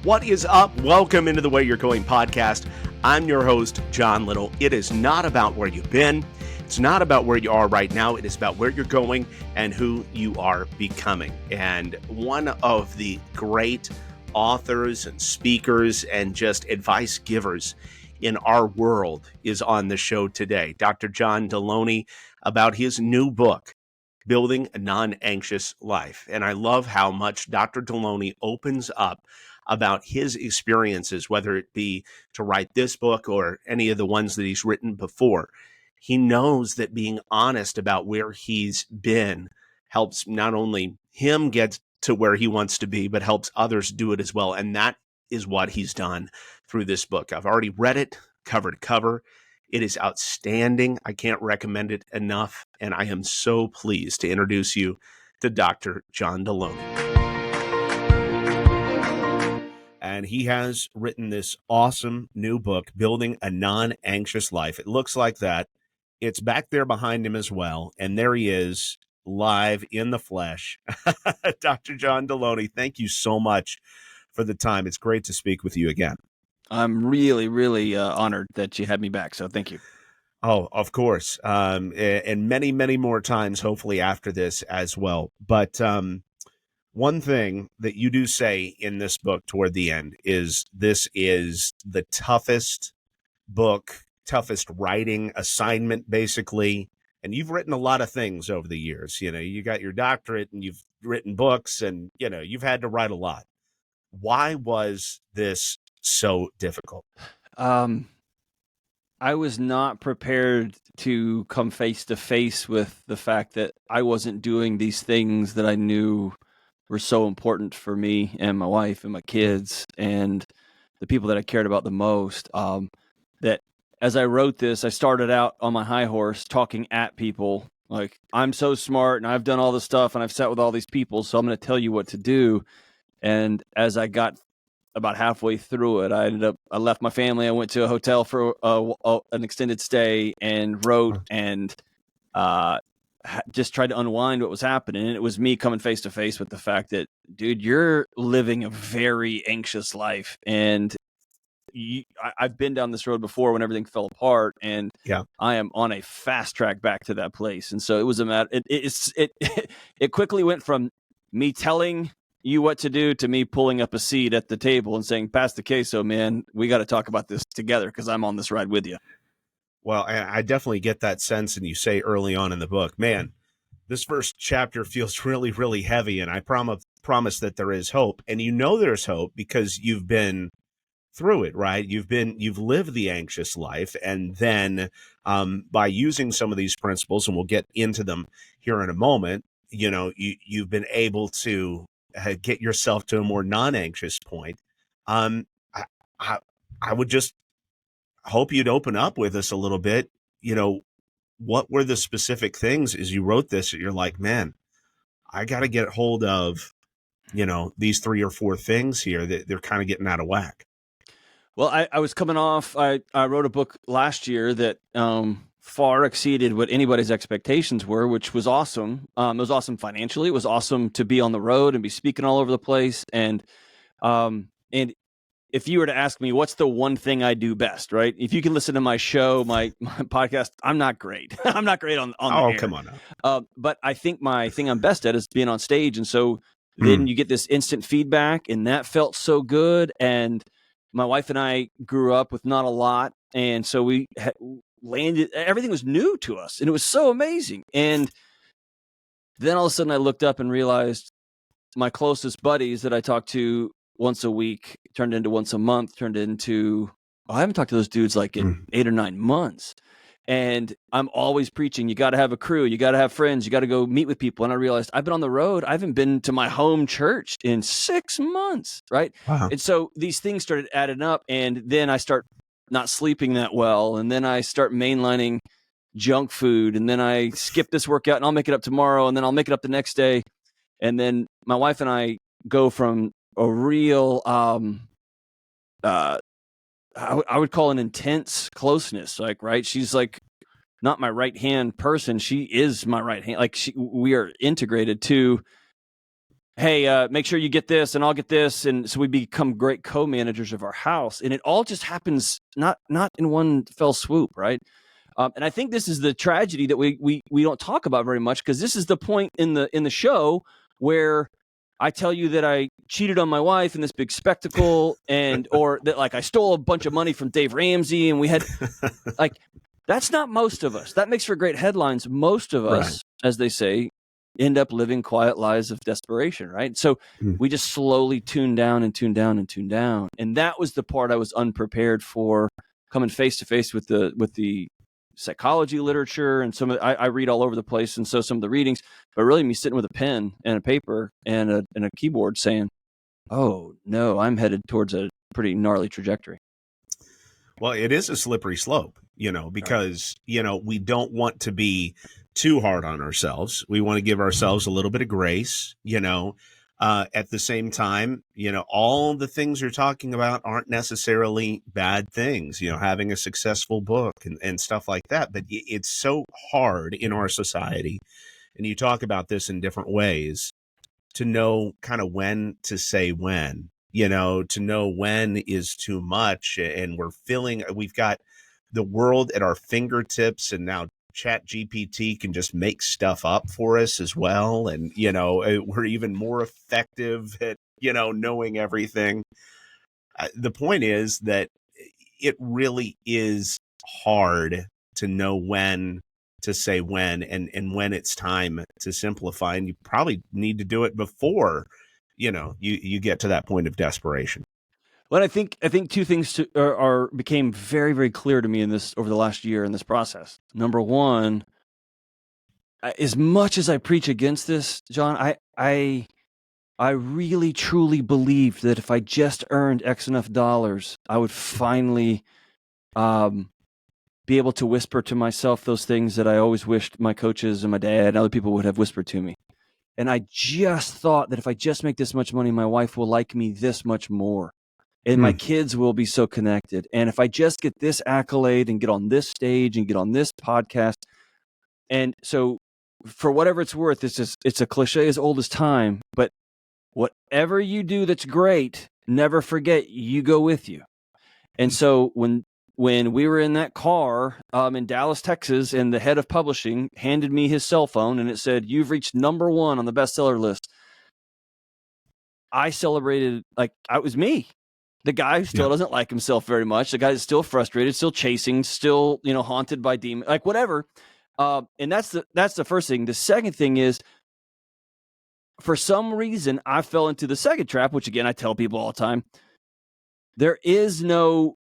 What is up? Welcome into the Way You're Going podcast. I'm your host, John Little. It is not about where you've been. It's not about where you are right now. It is about where you're going and who you are becoming. And one of the great authors and speakers and just advice givers in our world is on the show today, Dr. John Delony, about his new book, Building a Non-Anxious Life. And I love how much Dr. Delony opens up about his experiences, whether it be to write this book or any of the ones that he's written before. He knows that being honest about where he's been helps not only him get to where he wants to be, but helps others do it as well. And that is what he's done through this book. I've already read it cover to cover. It is outstanding. I can't recommend it enough. And I am so pleased to introduce you to Dr. John Delony. And he has written this awesome new book, Building a Non-Anxious Life. It looks like that. It's back there behind him as well. And there he is, live in the flesh. Dr. John Delony, thank you so much for the time. It's great to speak with you again. I'm really honored that you had me back. So thank you. Oh, of course. And many, many more times, hopefully after this as well. But one thing that you do say in this book toward the end is this is the toughest book, toughest writing assignment, basically. And you've written a lot of things over the years. You know, you got your doctorate and you've written books and, you know, you've had to write a lot. Why was this so difficult? I was not prepared to come face to face with the fact that I wasn't doing these things that I knew were so important for me and my wife and my kids and the people that I cared about the most. That as I wrote this, I started out on my high horse talking at people like, I'm so smart and I've done all this stuff and I've sat with all these people, so I'm going to tell you what to do. And as I got about halfway through it, I left my family. I went to a hotel for an extended stay and wrote and just tried to unwind what was happening. And it was me coming face to face with the fact that, dude, you're living a very anxious life. And I've been down this road before when everything fell apart, and I am on a fast track back to that place. And so it was a matter. It quickly went from me telling you what to do to me pulling up a seat at the table and saying, "Pass the queso, man. We got to talk about this together because I'm on this ride with you." Well, I definitely get that sense. And you say early on in the book, man, this first chapter feels really, really heavy. And I promise that there is hope. And you know there's hope because you've been through it, right? You've lived the anxious life. And then by using some of these principles, and we'll get into them here in a moment, you know, you've been able to get yourself to a more non-anxious point. I would just hope you'd open up with us a little bit. You know, what were the specific things as you wrote this that you're like, man, I got to get hold of, you know, these 3 or 4 things here that they're kind of getting out of whack. Well, I was coming off, I wrote a book last year that far exceeded what anybody's expectations were, which was awesome. It was awesome financially. It was awesome to be on the road and be speaking all over the place. And if you were to ask me, what's the one thing I do best, right? If you can listen to my show, my podcast, I'm not great. I'm not great on the air. Come on now. But I think my thing I'm best at is being on stage. And so then you get this instant feedback, and that felt so good. And my wife and I grew up with not a lot. And so we landed, everything was new to us, and it was so amazing. And then all of a sudden I looked up and realized my closest buddies that I talked to once a week turned into once a month, turned into, I haven't talked to those dudes like in 8 or 9 months. And I'm always preaching, you got to have a crew, you got to have friends, you got to go meet with people. And I realized I've been on the road. I haven't been to my home church in 6 months, right? Wow. And so these things started adding up, and then I start not sleeping that well. And then I start mainlining junk food, and then I skip this workout and I'll make it up tomorrow. And then I'll make it up the next day. And then my wife and I go from a real, I would call an intense closeness, like, right. She's like not my right hand person. She is my right hand. Like we are integrated to hey, make sure you get this and I'll get this. And so we become great co-managers of our house. And it all just happens not in one fell swoop, right? And I think this is the tragedy that we don't talk about very much, because this is the point in the show where I tell you that I cheated on my wife in this big spectacle, or that like I stole a bunch of money from Dave Ramsey, and we had like, that's not most of us. That makes for great headlines. Most of us, right, as they say, end up living quiet lives of desperation, right? So we just slowly tune down and tune down and tune down. And that was the part I was unprepared for, coming face to face with the psychology literature, and I read all over the place, and so some of the readings, but really me sitting with a pen and a paper and a keyboard saying, oh no, I'm headed towards a pretty gnarly trajectory. Well, it is a slippery slope, because, we don't want to be too hard on ourselves. We want to give ourselves a little bit of grace, at the same time, all the things you're talking about aren't necessarily bad things, having a successful book and stuff like that. But it's so hard in our society, and you talk about this in different ways, to know kind of when to say when, to know when is too much. And we've got the world at our fingertips, and now Chat GPT can just make stuff up for us as well. And, we're even more effective at, knowing everything. The point is that it really is hard to know when to say when, and when it's time to simplify. And you probably need to do it before, you get to that point of desperation. Well, I think two things became very, very clear to me over the last year in this process. Number one, as much as I preach against this, John, I really truly believed that if I just earned X enough dollars, I would finally be able to whisper to myself those things that I always wished my coaches and my dad and other people would have whispered to me. And I just thought that if I just make this much money, my wife will like me this much more. And my kids will be so connected. And if I just get this accolade and get on this stage and get on this podcast. And so for whatever it's worth, it's a cliche as old as time, but whatever you do that's great, never forget you go with you. And so when we were in that car in Dallas, Texas, and the head of publishing handed me his cell phone and it said, "You've reached number 1 on the bestseller list," I celebrated like I was me. The guy who still doesn't like himself very much, the guy that's still frustrated, still chasing, still, haunted by demons, like whatever. And that's the first thing. The second thing is, for some reason, I fell into the second trap, which again, I tell people all the time.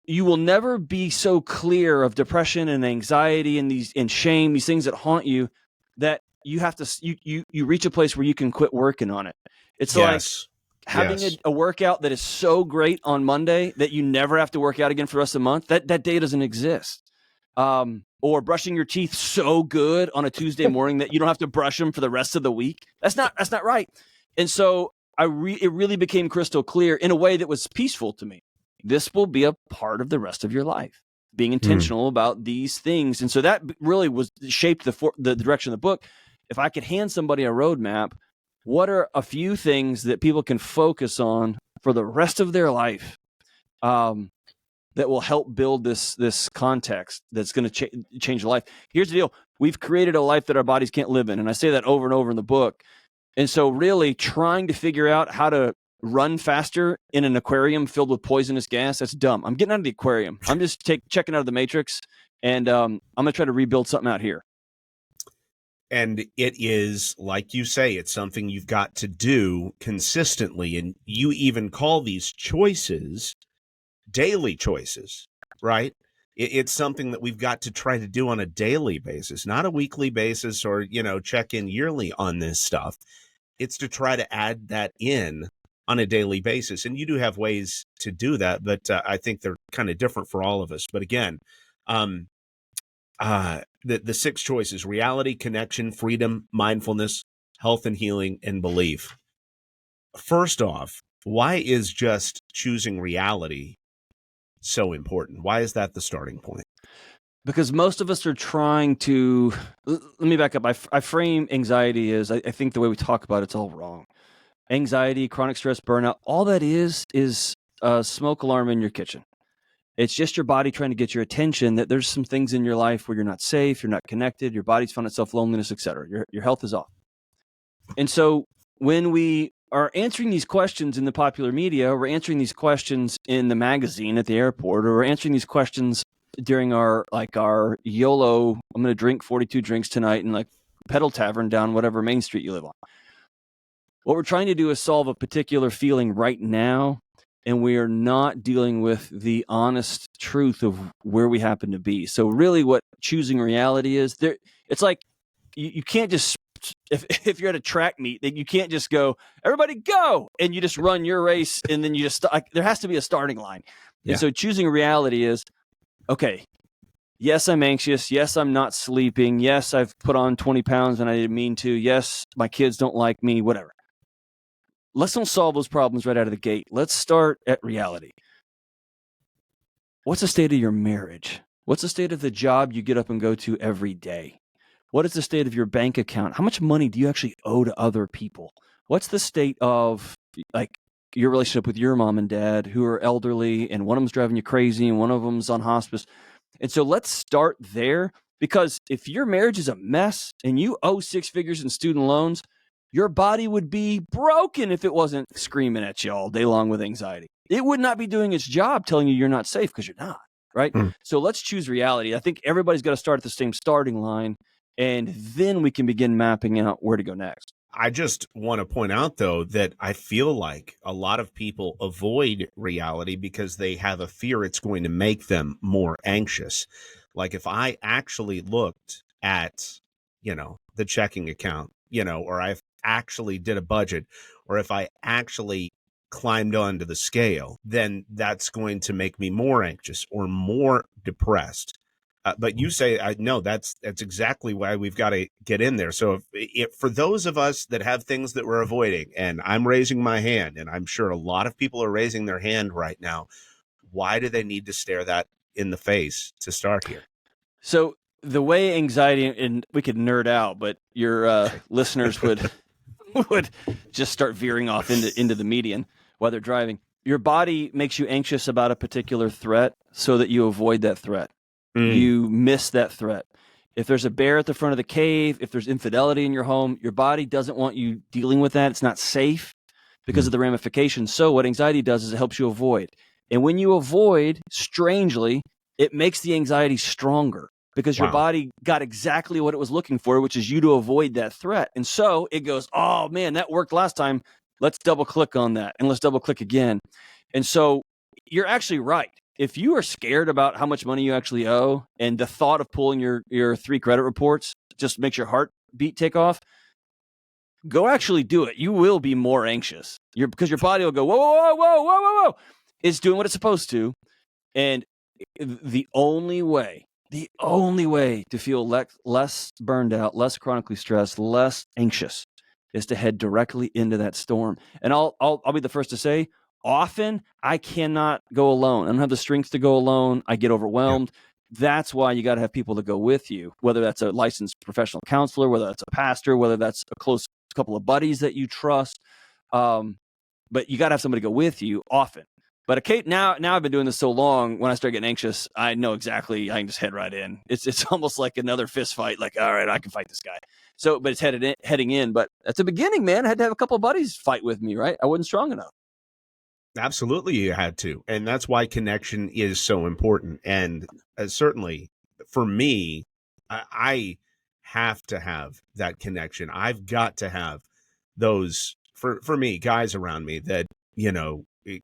You will never be so clear of depression and anxiety and shame, these things that haunt you, that you have to, you reach a place where you can quit working on it. It's like having a workout that is so great on Monday that you never have to work out again for the rest of the month. That day doesn't exist. Or brushing your teeth so good on a Tuesday morning that you don't have to brush them for the rest of the week. That's not right. And so it really became crystal clear in a way that was peaceful to me. This will be a part of the rest of your life, being intentional about these things. And so that really shaped the direction of the book. If I could hand somebody a roadmap, what are a few things that people can focus on for the rest of their life that will help build this context that's going to change life? Here's the deal. We've created a life that our bodies can't live in. And I say that over and over in the book. And so really trying to figure out how to run faster in an aquarium filled with poisonous gas, that's dumb. I'm getting out of the aquarium. I'm just checking out of the matrix, and I'm going to try to rebuild something out here. And it is, like you say, it's something you've got to do consistently. And you even call these choices daily choices, right? It's something that we've got to try to do on a daily basis, not a weekly basis or, check in yearly on this stuff. It's to try to add that in on a daily basis. And you do have ways to do that, but I think they're kind of different for all of us. But again, the 6 choices: reality, connection, freedom, mindfulness, health and healing, and belief. First off, why is just choosing reality so important? Why is that the starting point? Because most of us are trying to, let me back up. I frame anxiety as, I think the way we talk about it's all wrong. anxiety, chronic stress, burnout, all that is a smoke alarm in your kitchen. It's just your body trying to get your attention that there's some things in your life where you're not safe, you're not connected, your body's found itself loneliness, etc. Your health is off. And so when we are answering these questions in the popular media, we're answering these questions in the magazine at the airport, or we're answering these questions during our YOLO, I'm going to drink 42 drinks tonight and like pedal tavern down whatever main street you live on. What we're trying to do is solve a particular feeling right now, and we are not dealing with the honest truth of where we happen to be. So really what choosing reality is, it's like you can't just, if you're at a track meet, you can't just go, everybody go, and you just run your race, and then you just, there has to be a starting line. Yeah. And so choosing reality is, okay, yes, I'm anxious. Yes, I'm not sleeping. Yes, I've put on 20 pounds and I didn't mean to. Yes, my kids don't like me, whatever. Let's don't solve those problems right out of the gate. Let's start at reality. What's the state of your marriage? What's the state of the job you get up and go to every day? What is the state of your bank account? How much money do you actually owe to other people? What's the state of like your relationship with your mom and dad who are elderly, and one of them's driving you crazy and one of them's on hospice? And so let's start there, because if your marriage is a mess and you owe 6 figures in student loans, your body would be broken if it wasn't screaming at you all day long with anxiety. It would not be doing its job telling you you're not safe, because you're not, right? So let's choose reality. I think everybody's got to start at the same starting line, and then we can begin mapping out where to go next. I just want to point out, though, that I feel like a lot of people avoid reality because they have a fear it's going to make them more anxious. Like if I actually looked at, the checking account, or I actually did a budget, or if I actually climbed onto the scale, then that's going to make me more anxious or more depressed. But you say, no, that's exactly why we've got to get in there. So if for those of us that have things that we're avoiding, and I'm raising my hand, and I'm sure a lot of people are raising their hand right now, why do they need to stare that in the face to start here? So the way anxiety, and we could nerd out, but your listeners would just start veering off into the median while they're driving. Your body makes you anxious about a particular threat so that you avoid that threat. You miss that threat. If there's a bear at the front of the cave, if there's infidelity in your home, your body doesn't want you dealing with that. It's not safe because of the ramifications. So what anxiety does is it helps you avoid. And when you avoid, strangely, it makes the anxiety stronger, because your body got exactly what it was looking for, which is you to avoid that threat. And so it goes, oh man, that worked last time. Let's double click on that, and let's double click again. And so you're actually right. If you are scared about how much money you actually owe, and the thought of pulling your 3 credit reports just makes your heartbeat take off, go actually do it. You will be more anxious. Because your body will go, whoa, whoa, whoa, whoa, whoa, whoa. It's doing what it's supposed to. And the only way to feel less burned out, less chronically stressed, less anxious is to head directly into that storm. And I'll be the first to say, often I cannot go alone. I don't have the strength to go alone. I get overwhelmed. Yeah. That's why you got to have people to go with you, whether that's a licensed professional counselor, whether that's a pastor, whether that's a close couple of buddies that you trust. But you got to have somebody go with you often. But now I've been doing this so long, when I start getting anxious, I know exactly, I can just head right in. It's almost like another fist fight. Like, all right, I can fight this guy. So, but it's heading in. But at the beginning, man, I had to have a couple of buddies fight with me, right? I wasn't strong enough. Absolutely, you had to. And that's why connection is so important. And certainly for me, I have to have that connection. I've got to have those, for me, guys around me that,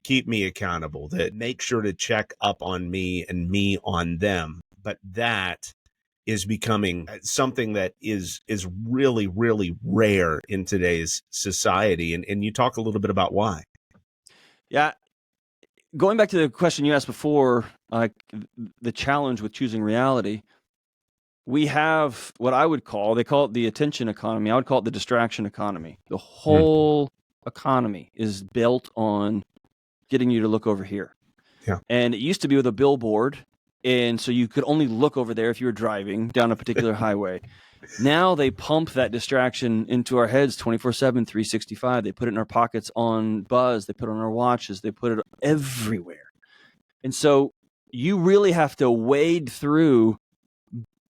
keep me accountable, that make sure to check up on me and me on them. But that is becoming something that is really, really rare in today's society. And you talk a little bit about why. Yeah. Going back to the question you asked before, the challenge with choosing reality, we have what they call it the attention economy. I would call it the distraction economy. The whole economy is built on getting you to look over here. Yeah. And it used to be with a billboard. And so you could only look over there if you were driving down a particular highway. Now they pump that distraction into our heads 24/7, 365. They put it in our pockets on buzz. They put it on our watches. They put it everywhere. And so you really have to wade through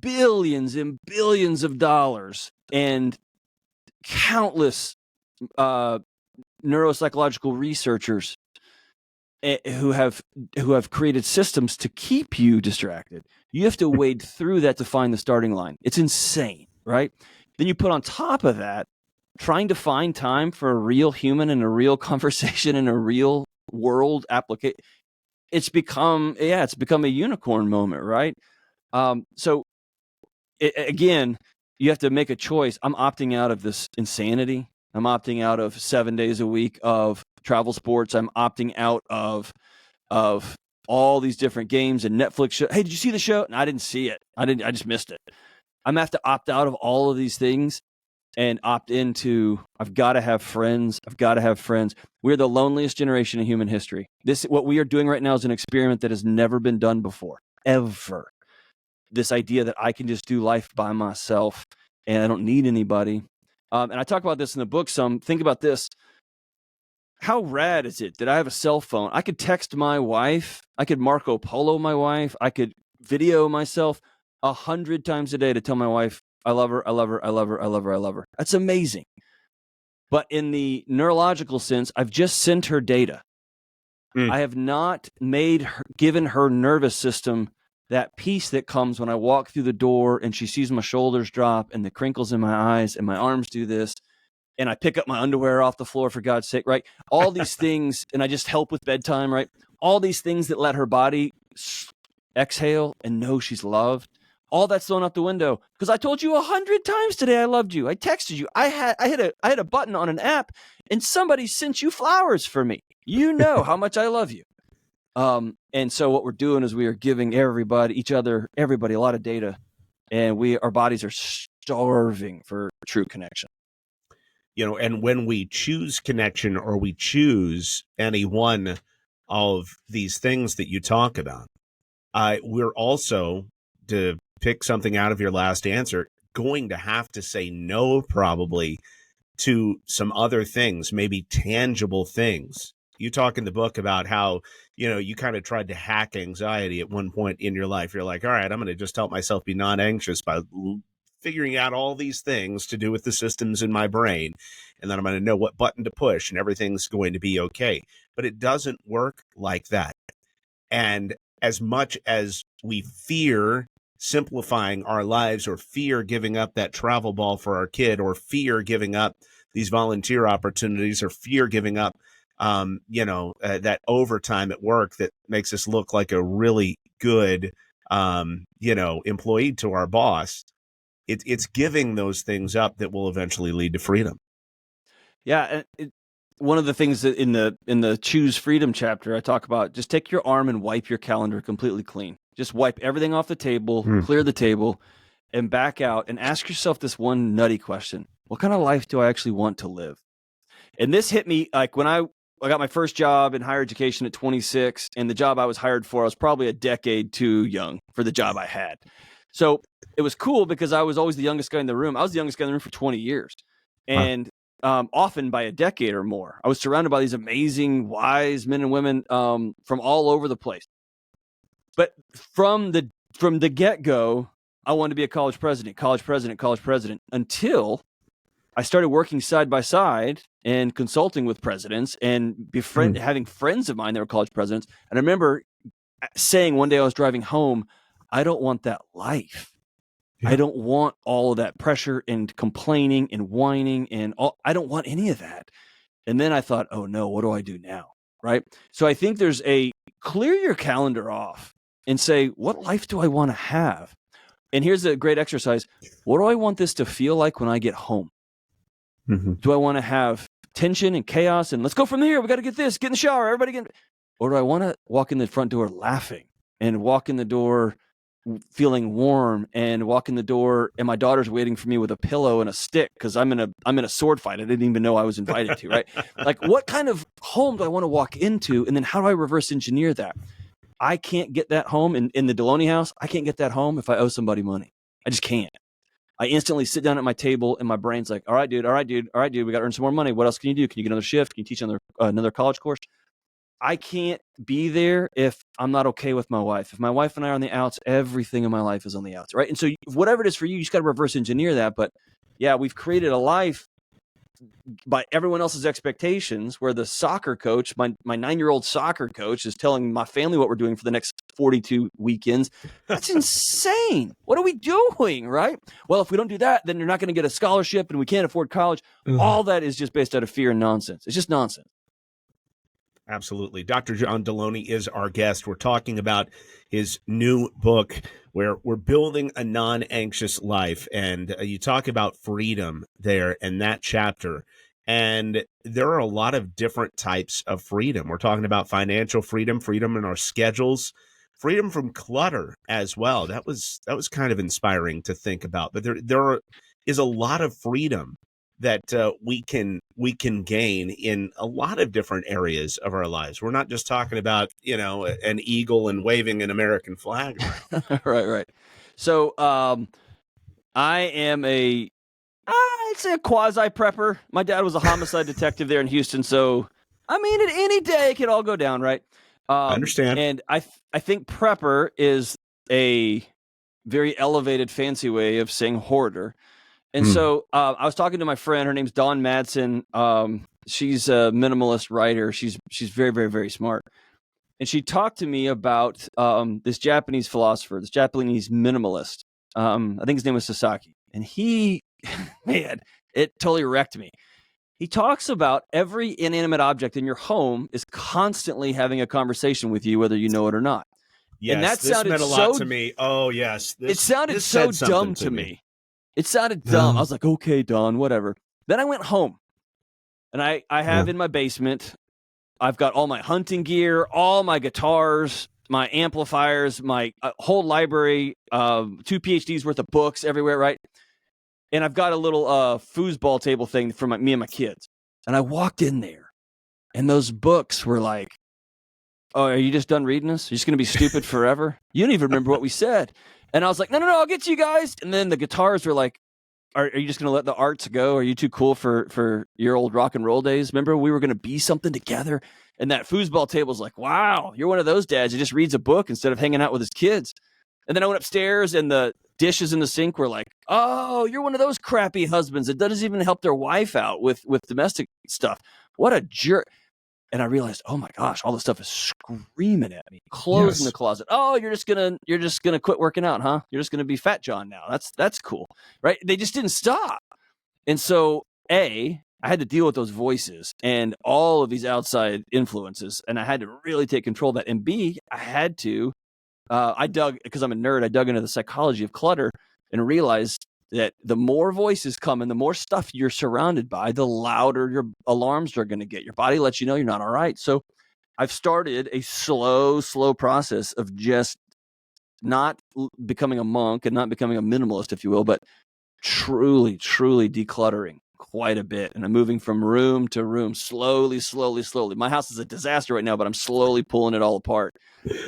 billions and billions of dollars and countless neuropsychological researchers who have created systems to keep you distracted. You have to wade through that to find the starting line. It's insane, right? Then you put on top of that trying to find time for a real human and a real conversation in a real world application. It's become a unicorn moment, right? So again, you have to make a choice. I'm opting out of this insanity. I'm opting out of 7 days a week of travel sports. I'm opting out of all these different games and Netflix show. Hey, did you see the show? No, I didn't see it. I just missed it. I'm gonna have to opt out of all of these things and opt into, I've got to have friends. We're the loneliest generation in human history. What we are doing right now is an experiment that has never been done before, ever. This idea that I can just do life by myself and I don't need anybody. And I talk about this in the book some. Think about this. How rad is it that I have a cell phone? I could text my wife. I could Marco Polo my wife. I could video myself 100 times a day to tell my wife, I love her, I love her, I love her, I love her, I love her. That's amazing. But in the neurological sense, I've just sent her data. I have not given her nervous system that peace that comes when I walk through the door and she sees my shoulders drop and the crinkles in my eyes and my arms do this and I pick up my underwear off the floor, for God's sake, right? All these things, and I just help with bedtime, right? All these things that let her body exhale and know she's loved. All that's thrown out the window because I told you 100 times today I loved you. I texted you. I had a button on an app and somebody sent you flowers for me. You know how much I love you. And so what we're doing is we are giving everybody a lot of data, and our bodies are starving for true connection. And when we choose connection or we choose any one of these things that you talk about, we're also, to pick something out of your last answer, going to have to say no probably to some other things, maybe tangible things. You talk in the book about how, you kind of tried to hack anxiety at one point in your life. You're like, all right, I'm going to just help myself be non-anxious by figuring out all these things to do with the systems in my brain. And then I'm going to know what button to push and everything's going to be okay. But it doesn't work like that. And as much as we fear simplifying our lives or fear giving up that travel ball for our kid or fear giving up these volunteer opportunities or fear giving up that overtime at work that makes us look like a really good, employee to our boss. It's giving those things up that will eventually lead to freedom. Yeah. One of the things that in the Choose Freedom chapter, I talk about, just take your arm and wipe your calendar completely clean. Just wipe everything off the table, clear the table, and back out and ask yourself this one nutty question. What kind of life do I actually want to live? And this hit me like when I got my first job in higher education at 26, and the job I was hired for, I was probably a decade too young for the job I had. So it was cool because I was always the youngest guy in the room. I was the youngest guy in the room for 20 years. And often by a decade or more. I was surrounded by these amazing, wise men and women from all over the place. But from the get-go, I wanted to be a college president, until I started working side by side and consulting with presidents and having friends of mine that were college presidents. And I remember saying one day I was driving home, I don't want that life. Yeah. I don't want all of that pressure and complaining and whining and all. I don't want any of that. And then I thought, oh no, what do I do now? Right. So I think there's clear your calendar off and say, what life do I want to have? And here's a great exercise. What do I want this to feel like when I get home? Mm-hmm. Do I want to have tension and chaos and let's go from here? We got to get this, get in the shower, everybody get. Or do I want to walk in the front door laughing and walk in the door feeling warm and walk in the door and my daughter's waiting for me with a pillow and a stick because I'm in a sword fight I didn't even know I was invited to, right? Like, what kind of home do I want to walk into? And then how do I reverse engineer that? I can't get that home in the Delony house. I can't get that home if I owe somebody money. I just can't. I instantly sit down at my table and my brain's like, all right, dude, we got to earn some more money. What else can you do? Can you get another shift? Can you teach another college course? I can't be there if I'm not okay with my wife. If my wife and I are on the outs, everything in my life is on the outs, right? And so whatever it is for you, you just got to reverse engineer that. But yeah, we've created a life by everyone else's expectations, where the soccer coach, my 9-year-old soccer coach, is telling my family what we're doing for the next 42 weekends. That's insane. What are we doing, right? Well, if we don't do that, then you're not going to get a scholarship and we can't afford college. All that is just based out of fear and nonsense. It's just nonsense. Absolutely. Dr. John Delony is our guest. We're talking about his new book where we're building a non-anxious life. And you talk about freedom there in that chapter. And there are a lot of different types of freedom. We're talking about financial freedom, freedom in our schedules, freedom from clutter as well. That was kind of inspiring to think about. But there is a lot of freedom that we can gain in a lot of different areas of our lives. We're not just talking about, an eagle and waving an American flag around. Right. So I am I'd say a quasi prepper. My dad was a homicide detective there in Houston, so I mean, at any day it could all go down, right? I understand. And I think prepper is a very elevated, fancy way of saying hoarder. And so I was talking to my friend. Her name's Dawn Madsen. She's a minimalist writer. She's very, very, very smart. And she talked to me about this Japanese philosopher, this Japanese minimalist. I think his name was Sasaki. And he, man, it totally wrecked me. He talks about every inanimate object in your home is constantly having a conversation with you, whether you know it or not. Yes, and that this sounded meant a lot to me. Oh, yes. It sounded so dumb to me. It sounded dumb. I was like, okay, Don, whatever. Then I went home, and I have in my basement, I've got all my hunting gear, all my guitars, my amplifiers, my whole library, 2 PhDs worth of books everywhere, right? And I've got a little foosball table thing for me and my kids. And I walked in there, and those books were like, oh, are you just done reading us? You're just going to be stupid forever? You don't even remember what we said. And I was like, no, I'll get to you guys. And then the guitars were like, are you just going to let the arts go? Are you too cool for your old rock and roll days? Remember, we were going to be something together. And that foosball table's like, wow, you're one of those dads who just reads a book instead of hanging out with his kids. And then I went upstairs, and the dishes in the sink were like, oh, you're one of those crappy husbands that doesn't even help their wife out with domestic stuff. What a jerk. And I realized, oh my gosh, all this stuff is screaming at me. Clothes in the closet. Oh, you're just gonna quit working out, huh? You're just gonna be Fat John now. That's cool, right? They just didn't stop. And so, I had to deal with those voices and all of these outside influences, and I had to really take control of that. And B, I had to. I dug, because I'm a nerd. I dug into the psychology of clutter and realized that the more voices come and the more stuff you're surrounded by, the louder your alarms are going to get. Your body lets you know you're not all right. So I've started a slow process of just not becoming a monk and not becoming a minimalist, if you will, but truly decluttering quite a bit. And I'm moving from room to room, slowly. My house is a disaster right now, but I'm slowly pulling it all apart.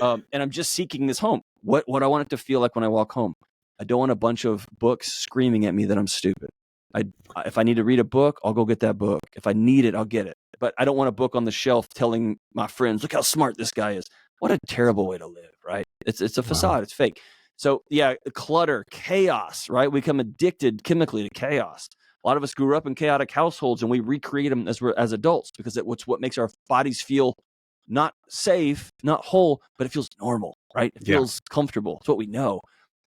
And I'm just seeking this home. What I want it to feel like when I walk home. I don't want a bunch of books screaming at me that I'm stupid. If I need to read a book, I'll go get that book. If I need it, I'll get it. But I don't want a book on the shelf telling my friends, look how smart this guy is. What a terrible way to live, right? It's a facade. It's fake. So yeah, clutter, chaos, right? We become addicted chemically to chaos. A lot of us grew up in chaotic households, and we recreate them as adults because it's what makes our bodies feel not safe, not whole, but it feels normal, right? It feels comfortable. It's what we know.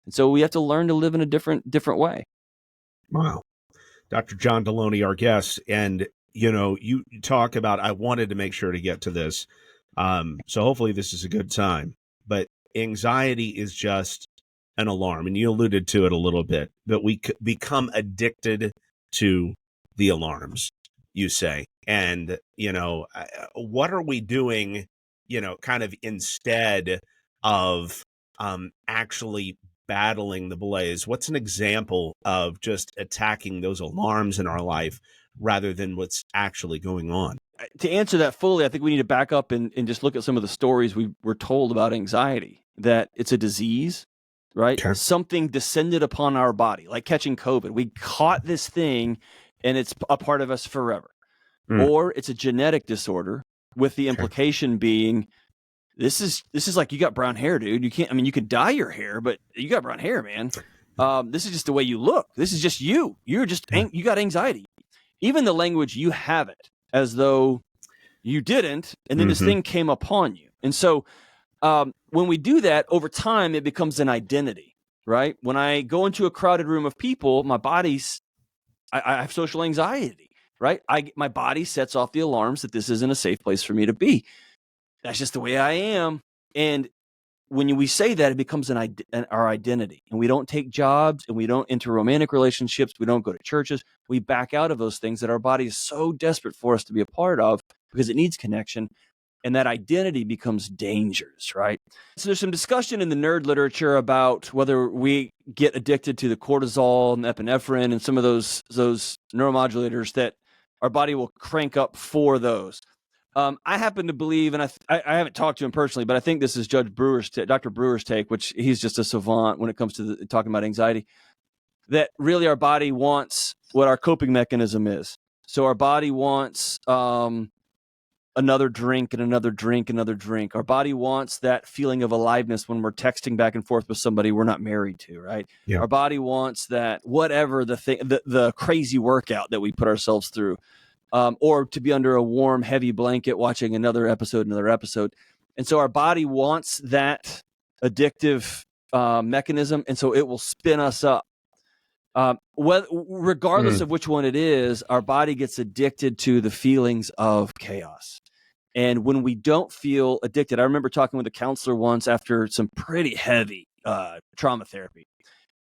And so we have to learn to live in a different way. Wow. Dr. John Delony, our guest. And, you talk about, I wanted to make sure to get to this. So hopefully this is a good time. But anxiety is just an alarm. And you alluded to it a little bit. But we become addicted to the alarms, you say. And, what are we doing, kind of instead of actually battling the blaze? What's an example of just attacking those alarms in our life rather than what's actually going on? To answer that fully, I think we need to back up and just look at some of the stories we were told about anxiety, that it's a disease, right? Okay. Something descended upon our body, like catching COVID. We caught this thing and it's a part of us forever. Or it's a genetic disorder, with the implication being, this is like, you got brown hair, dude. You could dye your hair, but you got brown hair, man. This is just the way you look. This is just you. You got anxiety. Even the language, you have it, as though you didn't, and then this thing came upon you. And so when we do that, over time, it becomes an identity, right? When I go into a crowded room of people, my body's, I have social anxiety, right? My body sets off the alarms that this isn't a safe place for me to be. That's just the way I am. And when we say that, it becomes our identity. And we don't take jobs, and we don't enter romantic relationships. We don't go to churches. We back out of those things that our body is so desperate for us to be a part of, because it needs connection. And that identity becomes dangerous, right? So there's some discussion in the nerd literature about whether we get addicted to the cortisol and epinephrine and some of those neuromodulators that our body will crank up for those. I happen to believe, and I haven't talked to him personally, but I think this is Dr. Brewer's take, which he's just a savant when it comes to talking about anxiety, that really our body wants what our coping mechanism is. So our body wants another drink and another drink, another drink. Our body wants that feeling of aliveness when we're texting back and forth with somebody we're not married to, right? Yeah. Our body wants that, whatever the crazy workout that we put ourselves through, or to be under a warm, heavy blanket watching another episode. And so our body wants that addictive mechanism, and so it will spin us up. Regardless of which one it is, our body gets addicted to the feelings of chaos. And when we don't feel addicted, I remember talking with a counselor once after some pretty heavy trauma therapy.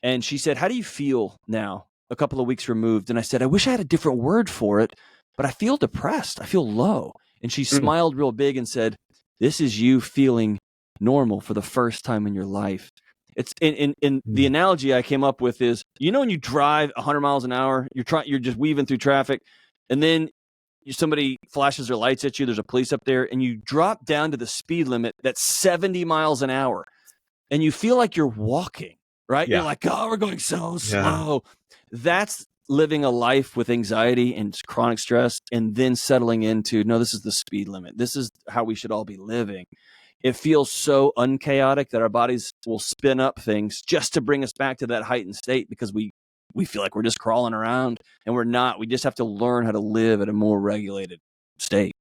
And she said, "How do you feel now, a couple of weeks removed?" And I said, "I wish I had a different word for it, but I feel depressed. I feel low." And she smiled real big and said, "This is you feeling normal for the first time in your life." It's in the analogy I came up with is, when you drive 100 miles an hour, you're just weaving through traffic, and then somebody flashes their lights at you, there's a police up there, and you drop down to the speed limit that's 70 miles an hour, and you feel like you're walking, right? Yeah. You're like, oh, we're going so slow. That's living a life with anxiety and chronic stress, and then settling into, no, this is the speed limit. This is how we should all be living. It feels so unchaotic that our bodies will spin up things just to bring us back to that heightened state, because we feel like we're just crawling around, and we're not. We just have to learn how to live at a more regulated state.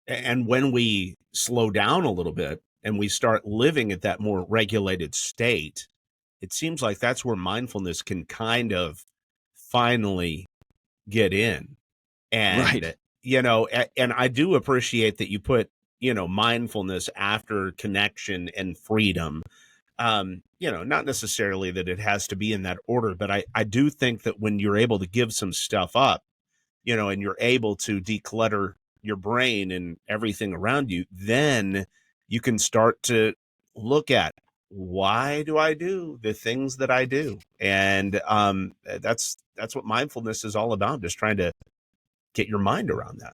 And when we slow down a little bit and we start living at that more regulated state, it seems like that's where mindfulness can kind of finally get in. And, right. And I do appreciate that you put, mindfulness after connection and freedom. Not necessarily that it has to be in that order, but I do think that when you're able to give some stuff up, and you're able to declutter your brain and everything around you, then you can start to look at, why do I do the things that I do? And that's what mindfulness is all about, just trying to get your mind around that.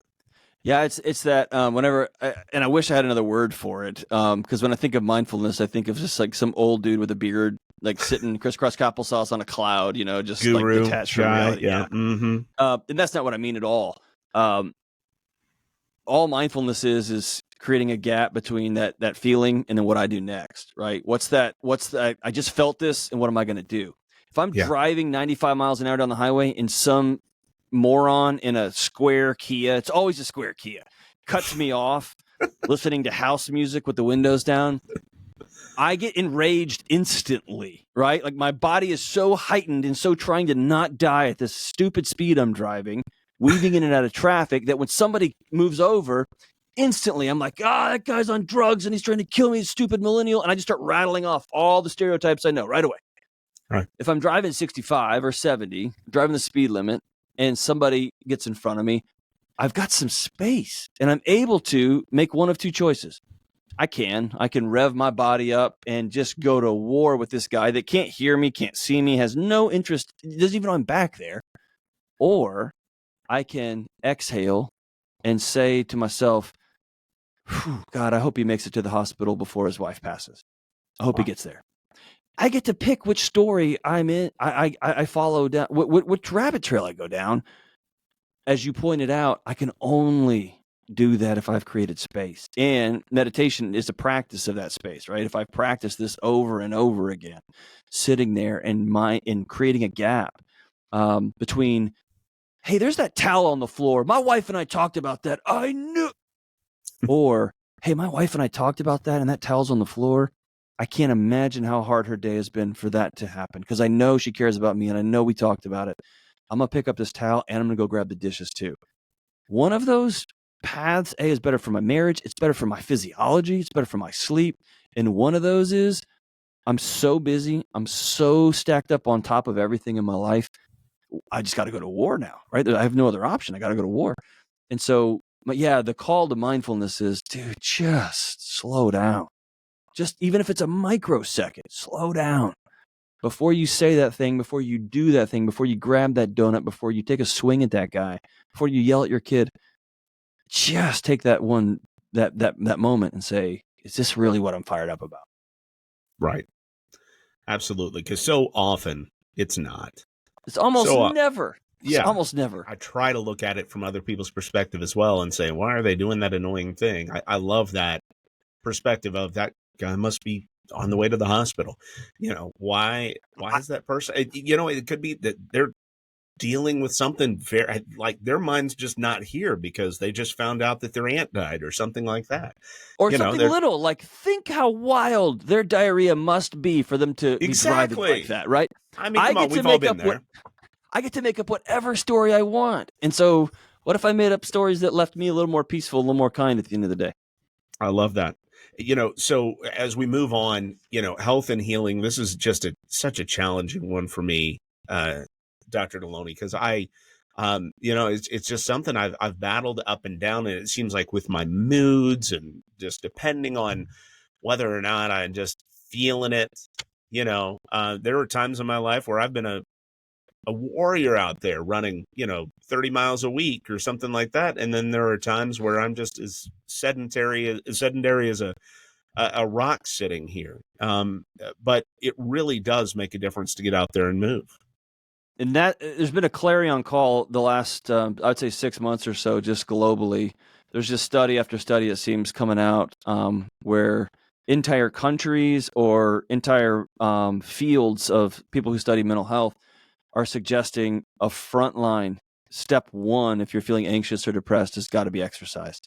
Yeah, it's that whenever, and I wish I had another word for it, because when I think of mindfulness, I think of just like some old dude with a beard, like sitting crisscross applesauce on a cloud, just Guru, like detached from reality. Yeah. Mm-hmm. And that's not what I mean at all. All mindfulness is creating a gap between that feeling and then what I do next, right? What's that? I just felt this, and what am I going to do? If I'm driving 95 miles an hour down the highway and some moron in a square Kia, it's always a square Kia, cuts me off listening to house music with the windows down, I get enraged instantly, right? Like my body is so heightened and so trying to not die at this stupid speed I'm driving, weaving in and out of traffic, that when somebody moves over, instantly I'm like, that guy's on drugs and he's trying to kill me, stupid millennial. And I just start rattling off all the stereotypes I know right away. Right. If I'm driving 65 or 70, driving the speed limit, and somebody gets in front of me, I've got some space, and I'm able to make one of two choices. I can rev my body up and just go to war with this guy that can't hear me, can't see me, has no interest, doesn't even know I'm back there. Or I can exhale and say to myself, God, I hope he makes it to the hospital before his wife passes. I hope he gets there. I get to pick which story I'm in. I follow down, which rabbit trail I go down. As you pointed out, I can only do that if I've created space. And meditation is a practice of that space, right? If I practice this over and over again, sitting there and creating a gap between, hey, there's that towel on the floor. My wife and I talked about that. I knew. Or, hey, my wife and I talked about that and that towel's on the floor. I can't imagine how hard her day has been for that to happen because I know she cares about me and I know we talked about it. I'm going to pick up this towel and I'm going to go grab the dishes too. One of those paths, A, is better for my marriage. It's better for my physiology. It's better for my sleep. And one of those is I'm so busy. I'm so stacked up on top of everything in my life. I just got to go to war now, right? I have no other option. I got to go to war. And so, but yeah, the call to mindfulness is, dude, just slow down. Just even if it's a microsecond, slow down. Before you say that thing, before you do that thing, before you grab that donut, before you take a swing at that guy, before you yell at your kid, just take that moment and say, is this really what I'm fired up about? Right. Absolutely. Because so often it's not. It's almost never. It's almost never. I try to look at it from other people's perspective as well and say, why are they doing that annoying thing? I love that perspective of that guy must be on the way to the hospital. Why is that person? It could be that they're dealing with something very, like their mind's just not here because they just found out that their aunt died or something like that. Or something little, like think how wild their diarrhea must be for them to be driving like that, right? I mean, come on, we've all been there. I get to make up whatever story I want. And so what if I made up stories that left me a little more peaceful, a little more kind at the end of the day? I love that. So as we move on, health and healing, this is just such a challenging one for me, Dr. Delony, because it's just something I've battled up and down. And it seems like with my moods and just depending on whether or not I'm just feeling it, there are times in my life where I've been a warrior out there running, 30 miles a week or something like that. And then there are times where I'm just as sedentary as a rock sitting here. But it really does make a difference to get out there and move. And that there's been a clarion call the last, I'd say 6 months or so, just globally. There's just study after study, it seems, coming out where entire countries or entire fields of people who study mental health are suggesting a frontline step one if you're feeling anxious or depressed has got to be exercise.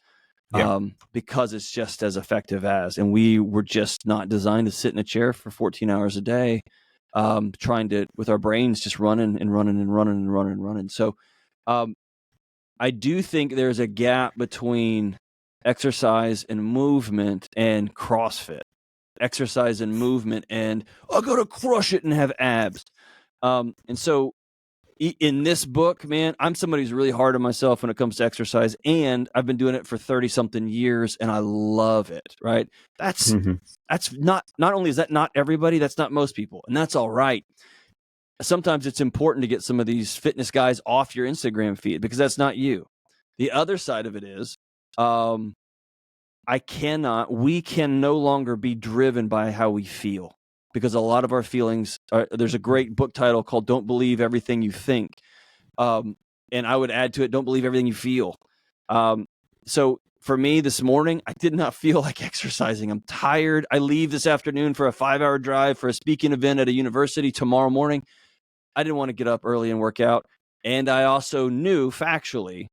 Because it's just as effective as, and we were just not designed to sit in a chair for 14 hours a day, trying to, with our brains just running. So I do think there's a gap between exercise and movement and CrossFit, exercise and movement, and I got to crush it and have abs. And so in this book, man, I'm somebody who's really hard on myself when it comes to exercise, and I've been doing it for 30 something years and I love it. Right. That's not only is that not everybody, that's not most people, and that's all right. Sometimes it's important to get some of these fitness guys off your Instagram feed because that's not you. The other side of it is, we can no longer be driven by how we feel. Because a lot of our feelings there's a great book title called Don't Believe Everything You Think. And I would add to it, don't believe everything you feel. So for me this morning, I did not feel like exercising. I'm tired. I leave this afternoon for a 5-hour drive for a speaking event at a university tomorrow morning. I didn't want to get up early and work out. And I also knew factually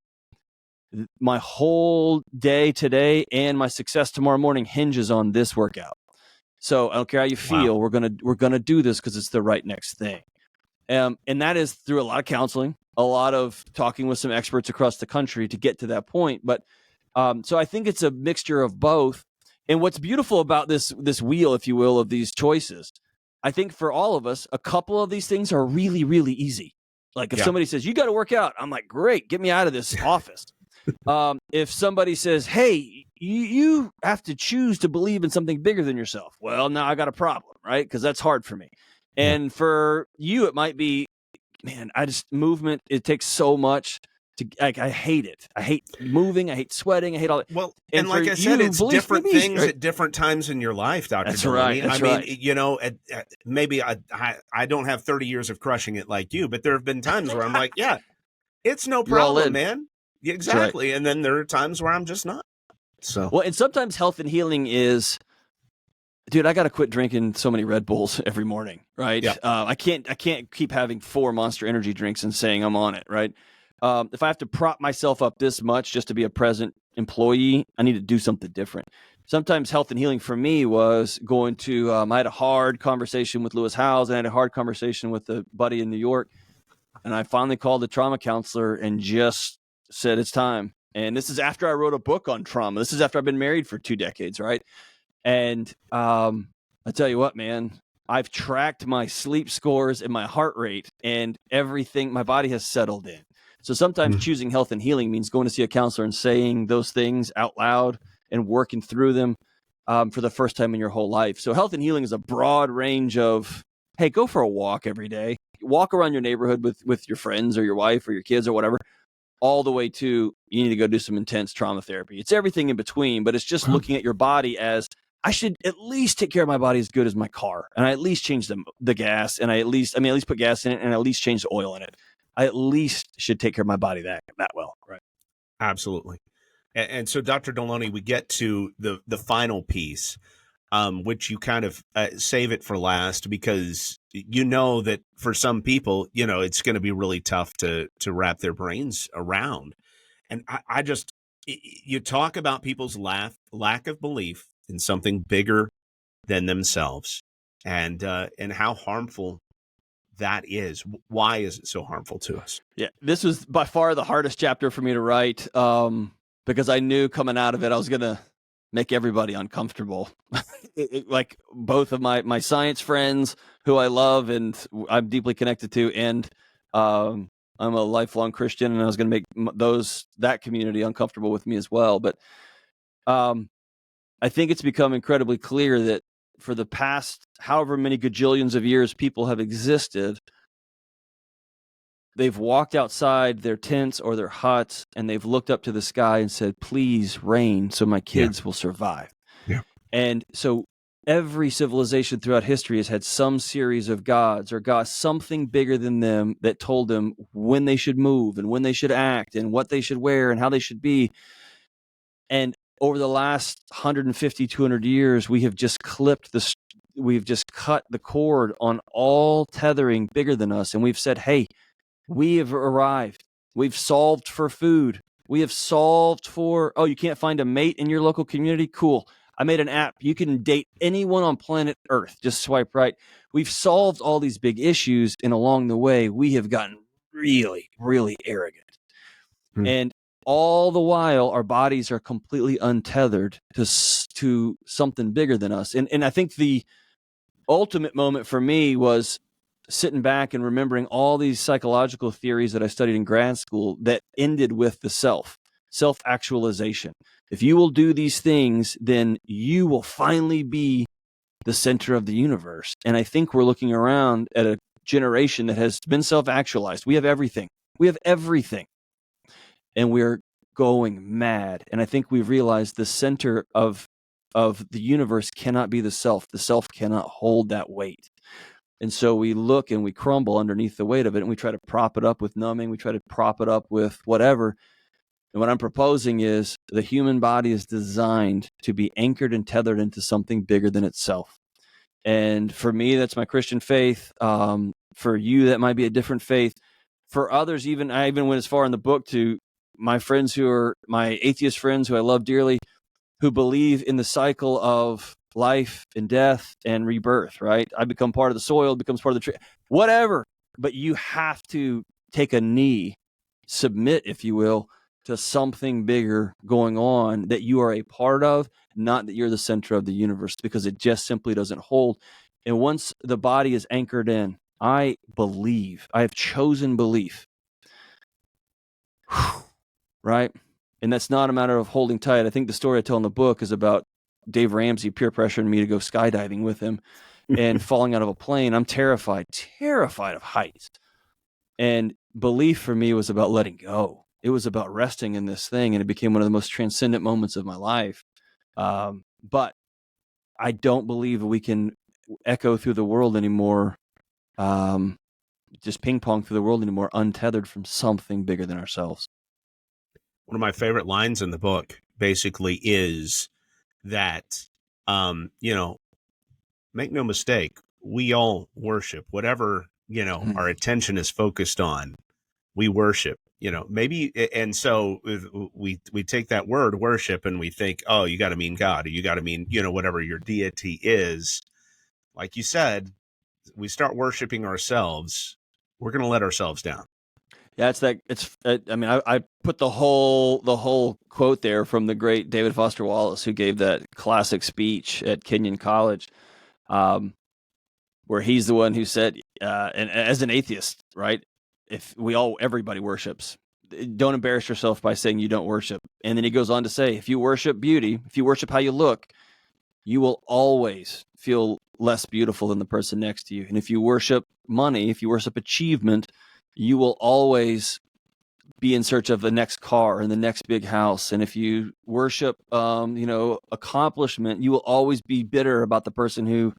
my whole day today and my success tomorrow morning hinges on this workout. So I don't care how you feel. Wow. We're gonna do this because it's the right next thing, and that is through a lot of counseling, a lot of talking with some experts across the country to get to that point. But so I think it's a mixture of both. And what's beautiful about this wheel, if you will, of these choices, I think for all of us, a couple of these things are really, really easy. Like if somebody says you got to work out, I'm like, great, get me out of this office. If somebody says, hey, you have to choose to believe in something bigger than yourself. Well, now I got a problem, right? Because that's hard for me. And for you, it might be, man, movement, it takes so much I hate it. I hate moving. I hate sweating. I hate all that. Well, and like I said, it's different things at different times in your life, Dr. That's Delony. right. That's right. You know, maybe I don't have 30 years of crushing it like you, but there have been times where I'm like, yeah, it's no problem, man. Exactly. Right. And then there are times where I'm just not. So, well, and sometimes health and healing is, dude, I got to quit drinking so many Red Bulls every morning, right? Yeah. I can't keep having 4 Monster Energy drinks and saying I'm on it, right? If I have to prop myself up this much just to be a present employee, I need to do something different. Sometimes health and healing for me was going to, I had a hard conversation with Lewis Howes, and I had a hard conversation with a buddy in New York. And I finally called the trauma counselor and just said, it's time. And this is after I wrote a book on trauma. This is after I've been married for 2 decades, right? And I tell you what, man, I've tracked my sleep scores and my heart rate and everything. My body has settled in. So sometimes choosing health and healing means going to see a counselor and saying those things out loud and working through them for the first time in your whole life. So health and healing is a broad range of, hey, go for a walk every day. Walk around your neighborhood with your friends or your wife or your kids or whatever, all the way to you need to go do some intense trauma therapy. It's everything in between, but it's just looking at your body as, I should at least take care of my body as good as my car. And I at least change the gas, and I at least put gas in it, and I at least change the oil in it. I at least should take care of my body that well, right? Absolutely. And so, Dr. Delony, we get to the final piece, which you kind of save it for last, because you know that for some people, you know, it's going to be really tough to wrap their brains around. And I just, you talk about people's lack of belief in something bigger than themselves, and how harmful that is. Why is it so harmful to us? Yeah, this was by far the hardest chapter for me to write, because I knew coming out of it, I was going to make everybody uncomfortable. Like both of my science friends who I love and I'm deeply connected to, and I'm a lifelong Christian, and I was going to make that community uncomfortable with me as well. But I think it's become incredibly clear that for the past however many gajillions of years people have existed, they've walked outside their tents or their huts and they've looked up to the sky and said, please rain so my kids will survive. Yeah. And so every civilization throughout history has had some series of gods or gods, something bigger than them that told them when they should move and when they should act and what they should wear and how they should be. And over the last 150, 200 years, we have just we've just cut the cord on all tethering bigger than us. And we've said, hey, we have arrived. We've solved for food. We have solved for, you can't find a mate in your local community? Cool. I made an app. You can date anyone on planet Earth. Just swipe right. We've solved all these big issues. And along the way, we have gotten really, really arrogant. And all the while, our bodies are completely untethered to something bigger than us. And I think the ultimate moment for me was sitting back and remembering all these psychological theories that I studied in grad school that ended with the self-actualization. If you will do these things, then you will finally be the center of the universe. And I think we're looking around at a generation that has been self-actualized. We have everything. And we're going mad. And I think we've realized the center of the universe cannot be the self. The self cannot hold that weight. And so we look and we crumble underneath the weight of it, and we try to prop it up with numbing. We try to prop it up with whatever. And what I'm proposing is the human body is designed to be anchored and tethered into something bigger than itself. And for me, that's my Christian faith. For you, that might be a different faith. For others, I even went as far in the book to my friends who are my atheist friends who I love dearly, who believe in the cycle of life and death and rebirth, right? I become part of the soil, becomes part of the tree, whatever. But you have to take a knee, submit, if you will, to something bigger going on that you are a part of, not that you're the center of the universe, because it just simply doesn't hold. And once the body is anchored in, I believe, I have chosen belief. Right? And that's not a matter of holding tight. I think the story I tell in the book is about Dave Ramsey peer pressuring me to go skydiving with him and falling out of a plane. I'm terrified of heights. And belief for me was about letting go. It was about resting in this thing, and it became one of the most transcendent moments of my life. But I don't believe we can echo through the world anymore, just ping pong through the world anymore, untethered from something bigger than ourselves. One of my favorite lines in the book basically is that, make no mistake, we all worship whatever, our attention is focused on. We worship, maybe. And so we take that word worship and we think, oh, you got to mean God, or you got to mean, whatever your deity is. Like you said, we start worshiping ourselves, we're going to let ourselves down. Yeah, I put the whole quote there from the great David Foster Wallace, who gave that classic speech at Kenyon College, where he's the one who said, and as an atheist, right? If everybody worships, don't embarrass yourself by saying you don't worship. And then he goes on to say, if you worship beauty, if you worship how you look, you will always feel less beautiful than the person next to you. And if you worship money, if you worship achievement, you will always be in search of the next car and the next big house. And if you worship, accomplishment, you will always be bitter about the person who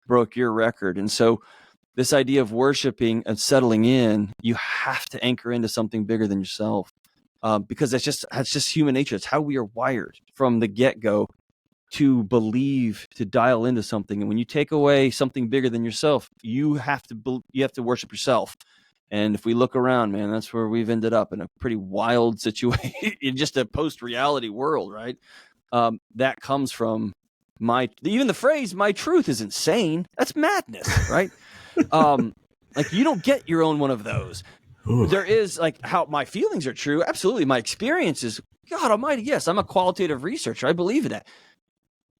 broke your record. And so this idea of worshiping and settling in, you have to anchor into something bigger than yourself, because that's just human nature. It's how we are wired from the get-go to believe, to dial into something. And when you take away something bigger than yourself, you have to worship yourself. And if we look around, man, that's where we've ended up, in a pretty wild situation, in just a post-reality world, right? That comes from even the phrase, my truth is insane. That's madness, right? Like, you don't get your own one of those. Ooh. There is, like, how my feelings are true. Absolutely. My experiences, God almighty, yes, I'm a qualitative researcher. I believe in that.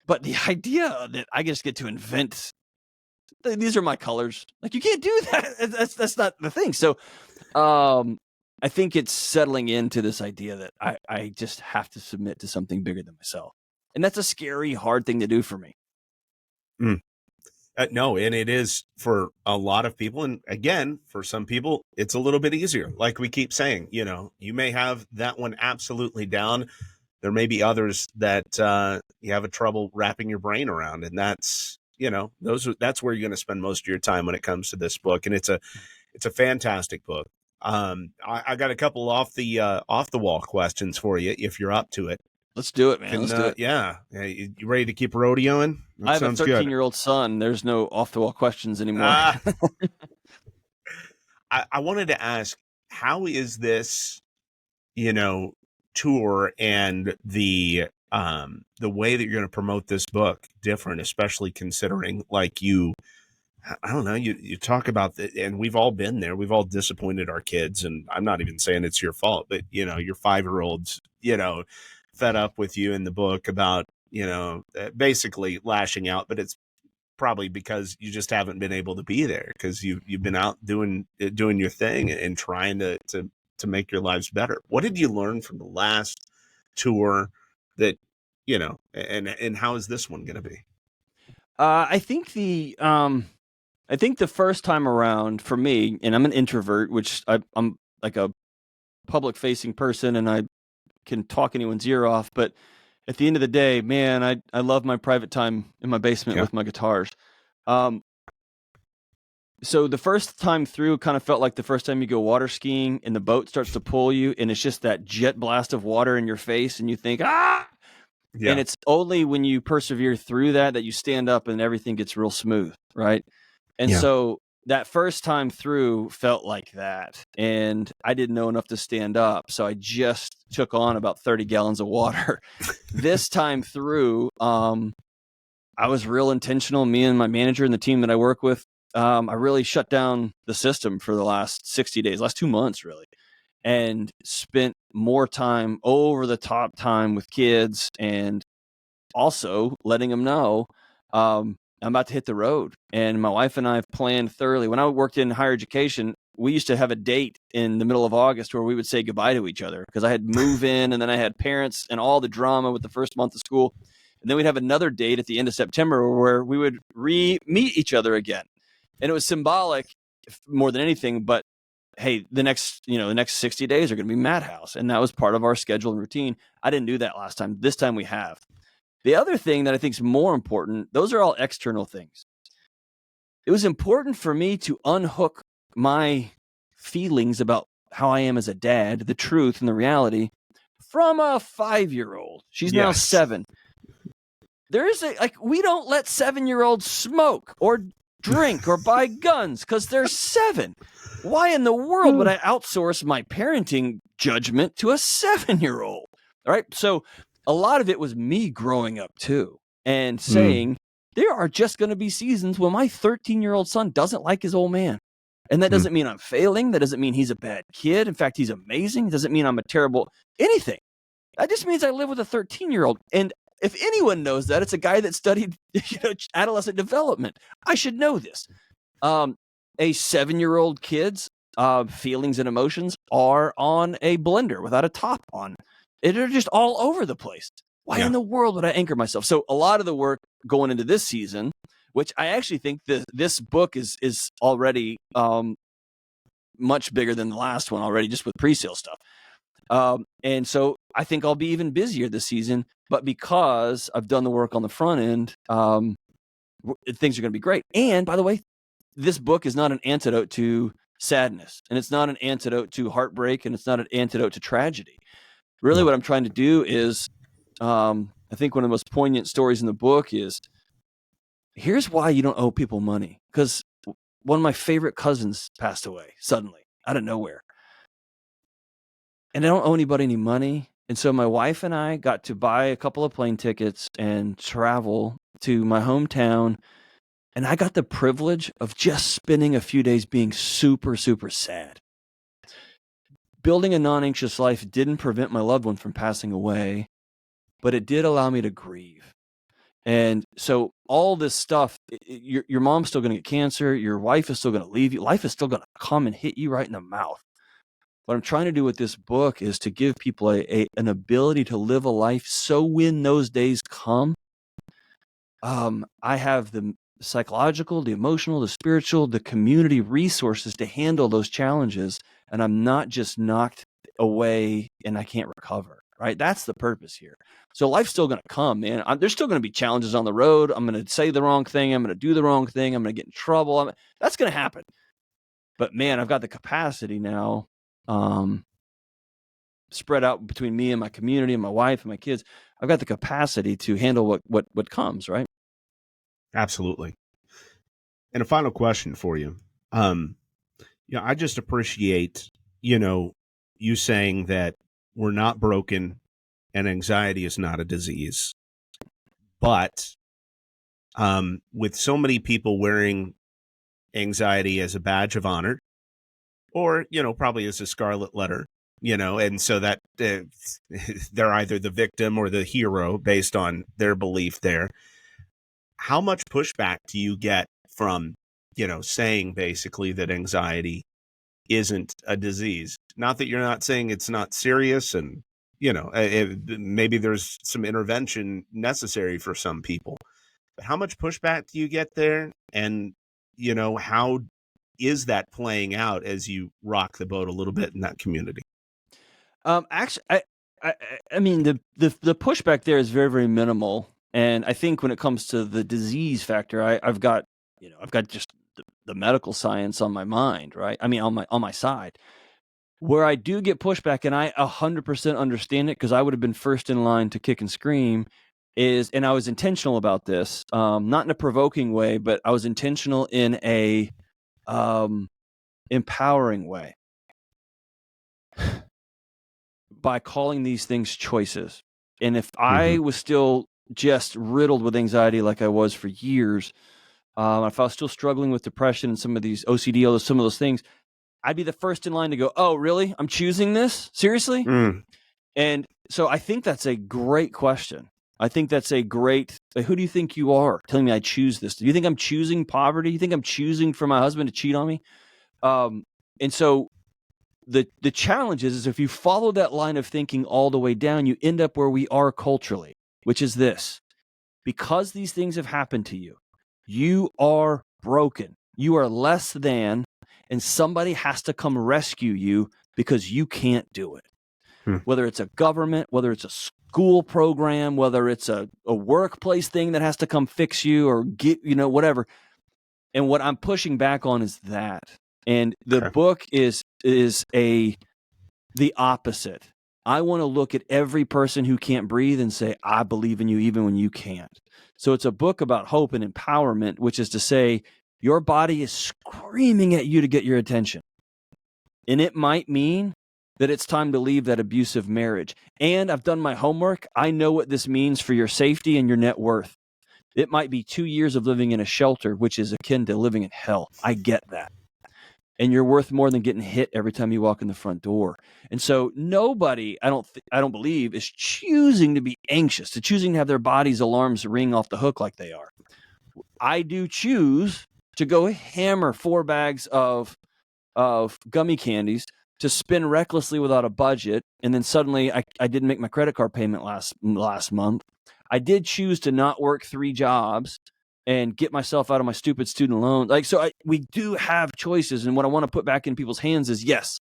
But the idea that I just get to invent, these are my colors, like, you can't do that. That's not the thing. So I think it's settling into this idea that I just have to submit to something bigger than myself. And that's a scary, hard thing to do for me. No, and it is for a lot of people. And again, for some people, it's a little bit easier. Like we keep saying, you may have that one absolutely down. There may be others that you have a trouble wrapping your brain around. And that's, that's where you're going to spend most of your time when it comes to this book. And it's a fantastic book. I got a couple off the wall questions for you, if you're up to it. Let's do it, man. Let's do it. Yeah. You ready to keep rodeoing? I have a 13-year-old son. There's no off-the-wall questions anymore. I wanted to ask, how is this, tour and the way that you're going to promote this book different, especially considering, like, I don't know, you talk about that, and we've all been there. We've all disappointed our kids, and I'm not even saying it's your fault, but, your 5-year-old's, fed up with you in the book about, basically lashing out, but it's probably because you just haven't been able to be there, because you've been out doing your thing and trying to make your lives better. What did you learn from the last tour that, and how is this one going to be? I think the first time around for me, and I'm an introvert, which I'm like a public facing person, and I can talk anyone's ear off, but at the end of the day, man, I love my private time in my basement with my guitars. So the first time through kind of felt like the first time you go water skiing and the boat starts to pull you, and it's just that jet blast of water in your face, and you think, ah! Yeah. And it's only when you persevere through that you stand up and everything gets real smooth, right? And so that first time through felt like that, and I didn't know enough to stand up, so I just took on about 30 gallons of water. This time through, I was real intentional. Me and my manager and the team that I work with, I really shut down the system for the last 60 days, last 2 months, really, and spent more time, over the top time, with kids, and also letting them know I'm about to hit the road. And my wife and I have planned thoroughly. When I worked in higher education, we used to have a date in the middle of August where we would say goodbye to each other, because I had move in, and then I had parents and all the drama with the first month of school. And then we'd have another date at the end of September where we would meet each other again. And it was symbolic more than anything, but hey, the next 60 days are going to be madhouse. And that was part of our schedule and routine. I didn't do that last time. This time we have. The other thing that I think is more important, those are all external things. It was important for me to unhook my feelings about how I am as a dad, the truth and the reality, from a 5-year-old. She's now 7. There is we don't let 7-year-olds smoke or drink or buy guns because they're 7. Why in the world would I outsource my parenting judgment to a 7-year-old? All right. So a lot of it was me growing up too and saying there are just going to be seasons when my 13-year-old son doesn't like his old man. And that doesn't mean I'm failing. That doesn't mean he's a bad kid. In fact, he's amazing. It doesn't mean I'm a terrible anything. That just means I live with a 13-year-old. And if anyone knows that, it's a guy that studied adolescent development. I should know this. A 7-year-old kid's feelings and emotions are on a blender without a top on. They're just all over the place. Why in the world would I anchor myself? So a lot of the work going into this season, which I actually think this book is already much bigger than the last one already, just with pre-sale stuff. And so I think I'll be even busier this season, but because I've done the work on the front end, things are going to be great. And by the way, this book is not an antidote to sadness, and it's not an antidote to heartbreak, and it's not an antidote to tragedy. Really, what I'm trying to do is, I think one of the most poignant stories in the book is, here's why you don't owe people money. Because one of my favorite cousins passed away suddenly out of nowhere. And I don't owe anybody any money. And so my wife and I got to buy a couple of plane tickets and travel to my hometown. And I got the privilege of just spending a few days being super, super sad. Building a non-anxious life didn't prevent my loved one from passing away, but it did allow me to grieve. And so all this stuff, your mom's still going to get cancer. Your wife is still going to leave you. Life is still going to come and hit you right in the mouth. What I'm trying to do with this book is to give people an ability to live a life so when those days come, I have the psychological, the emotional, the spiritual, the community resources to handle those challenges. And I'm not just knocked away and I can't recover, right? That's the purpose here. So life's still going to come, man. There's still going to be challenges on the road. I'm going to say the wrong thing. I'm going to do the wrong thing. I'm going to get in trouble. That's going to happen. But man, I've got the capacity now, spread out between me and my community and my wife and my kids. I've got the capacity to handle what comes, right? Absolutely. And a final question for you. I just appreciate, you saying that we're not broken and anxiety is not a disease. But with so many people wearing anxiety as a badge of honor, or, probably as a scarlet letter, and so that they're either the victim or the hero based on their belief there. How much pushback do you get from, saying basically that anxiety isn't a disease? Not that you're not saying it's not serious and, maybe there's some intervention necessary for some people. But how much pushback do you get there? And, how is that playing out as you rock the boat a little bit in that community? Actually, I mean, the pushback there is very, very minimal. And I think when it comes to the disease factor, I've got just the medical science on my mind, right? I mean, on my side. Where I do get pushback, and I 100% understand it because I would have been first in line to kick and scream, and I was intentional about this, not in a provoking way, but I was intentional in a empowering way by calling these things choices. And if I was still just riddled with anxiety like I was for years, if I was still struggling with depression and some of these OCD, some of those things, I'd be the first in line to go, oh, really? I'm choosing this? Seriously? And so I think that's a great question. I think that's a great, who do you think you are telling me I choose this? Do you think I'm choosing poverty? Do you think I'm choosing for my husband to cheat on me? And so the challenge is if you follow that line of thinking all the way down, you end up where we are culturally, which is this. Because these things have happened to you, you are broken. You are less than, and somebody has to come rescue you because you can't do it. Hmm. Whether it's a government, whether it's a school program, whether it's a workplace thing that has to come fix you or get, whatever. And what I'm pushing back on is that. And the book is the opposite. I want to look at every person who can't breathe and say, I believe in you even when you can't. So it's a book about hope and empowerment, which is to say your body is screaming at you to get your attention. And it might mean that it's time to leave that abusive marriage. And I've done my homework. I know what this means for your safety and your net worth. It might be 2 years of living in a shelter, which is akin to living in hell. I get that. And you're worth more than getting hit every time you walk in the front door. And so nobody, I don't believe, is choosing to be anxious, to choosing to have their body's alarms ring off the hook like they are. I do choose to go hammer 4 bags of gummy candies, to spend recklessly without a budget, and then suddenly I didn't make my credit card payment last month. I did choose to not work 3 jobs and get myself out of my stupid student loan. We do have choices, and what I want to put back in people's hands is, yes,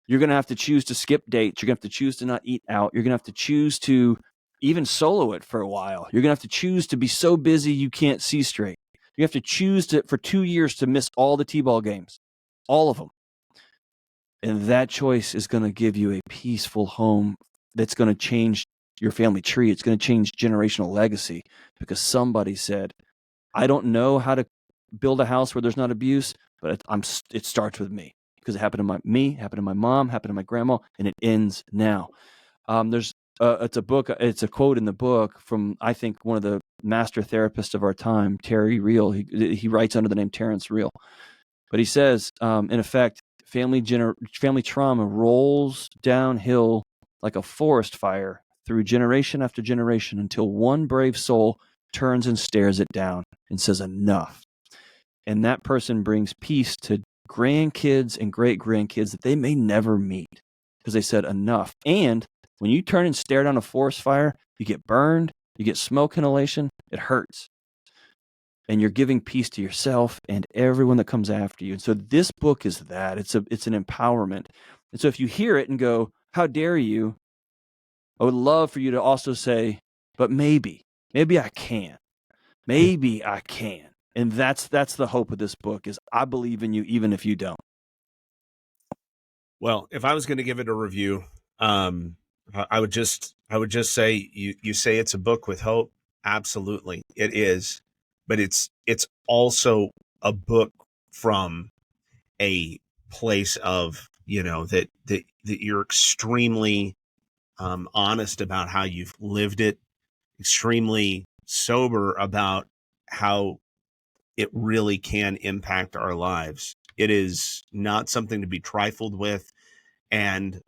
you're going to have to choose to skip dates. You're going to have to choose to not eat out. You're going to have to choose to even solo it for a while. You're going to have to choose to be so busy you can't see straight. You have to choose for 2 years to miss all the T-ball games, all of them. And that choice is going to give you a peaceful home that's going to change your family tree. It's going to change generational legacy because somebody said, I don't know how to build a house where there's not abuse, but it starts with me because it happened to me, happened to my mom, happened to my grandma, and it ends now. It's a quote in the book from, I think, one of the master therapists of our time, Terry Real. He writes under the name Terrence Real. But he says, in effect, family trauma rolls downhill like a forest fire through generation after generation until one brave soul turns and stares it down and says, enough. And that person brings peace to grandkids and great-grandkids that they may never meet because they said enough. And when you turn and stare down a forest fire, you get burned, you get smoke inhalation, it hurts. And you're giving peace to yourself and everyone that comes after you. And so this book is that. It's an empowerment. And so if you hear it and go, how dare you? I would love for you to also say, but maybe I can. Maybe I can. And that's the hope of this book is I believe in you even if you don't. Well, if I was going to give it a review, I would just say you say it's a book with hope. Absolutely, it is. But it's also a book from a place of, that you're extremely honest about how you've lived it, extremely sober about how it really can impact our lives. It is not something to be trifled with. And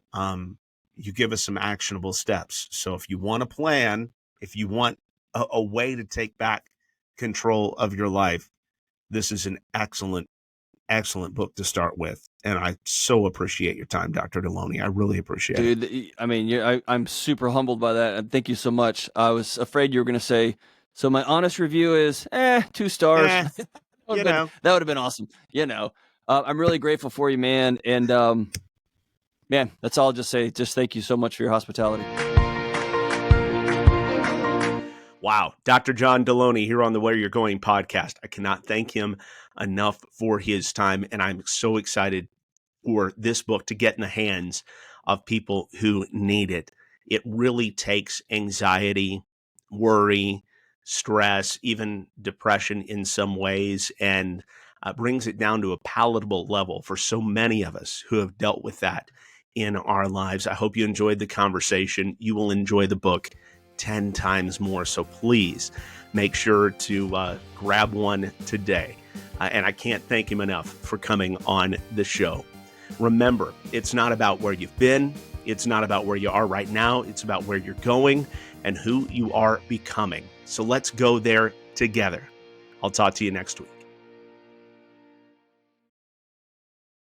you give us some actionable steps. So if you want a plan, if you want a way to take back control of your life, this is an excellent book to start with. And I so appreciate your time, Dr. Delony. I really appreciate it. Dude, I mean, I'm super humbled by that. And thank you so much. I was afraid you were going to say, so my honest review is 2 stars. That would have been awesome. I'm really grateful for you, man. And man, that's all I'll just say. Just thank you so much for your hospitality. Wow. Dr. John Delony here on the Where You're Going podcast. I cannot thank him enough for his time. And I'm so excited for this book to get in the hands of people who need it. It really takes anxiety, worry, stress, even depression in some ways, and brings it down to a palatable level for so many of us who have dealt with that in our lives. I hope you enjoyed the conversation. You will enjoy the book 10 times more. So please make sure to grab one today. And I can't thank him enough for coming on the show. Remember, it's not about where you've been. It's not about where you are right now. It's about where you're going and who you are becoming. So let's go there together. I'll talk to you next week.